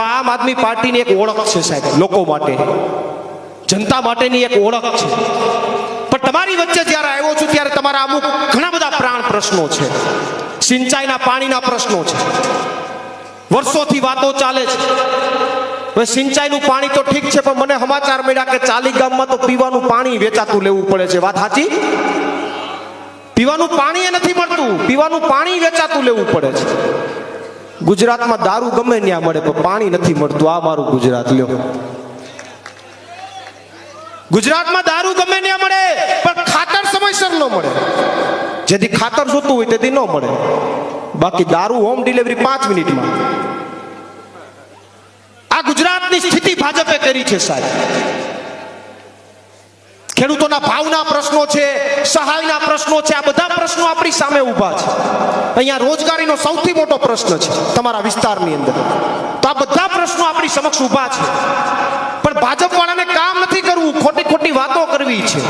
તો આમ આદમી પાર્ટીની એક ઓળખ છે સાહેબ, લોકો માટે, જનતા માટેની એક ઓળખ છે. પણ તમારી વચ્ચે જ્યારે આવ્યો છું ત્યારે તમારા અમુક ઘણા બધા પ્રાણ પ્રશ્નો છે, સિંચાઈના પાણીના પ્રશ્નો છે, વર્ષોથી વાતો ચાલે છે. હવે સિંચાઈનું પાણી તો ઠીક છે, પણ મને સમાચાર મળ્યા કે ચાલી ગામમાં તો પીવાનું પાણી વેચાતું લેવું પડે છે. વાત સાચી? પીવાનું પાણી એ નથી મળતું, પીવાનું પાણી વેચાતું લેવું પડે છે. ગુજરાતમાં દારૂ ગમે ત્યાં મળે પણ પાણી નથી મળતું. આ મારું ગુજરાત લ્યો. ગુજરાતમાં દારૂ ગમે ત્યાં મળે પણ ખાતર સમયસર ન મળે. જેથી ખાતર જોતું હોય તેથી ન મળે. બાકી દારૂ હોમ ડિલિવરી 5 મિનિટમાં. આ ગુજરાતની સ્થિતિ ભાજપે કરી છે સાહેબ. ખેડૂતોના ભાવના પ્રશ્નો છે, સહાયના પ્રશ્નો છે, આ બધા પ્રશ્નો આપણી સામે ઊભા છે. અહીંયા રોજગારીનો સૌથી મોટો પ્રશ્ન છે તમારા વિસ્તારની અંદર. તો આ બધા પ્રશ્નો આપણી સમક્ષ ઊભા છે, પણ ભાજપ વાળાને કામ નથી કરવું, ખોટી ખોટી વાતો કરવી છે.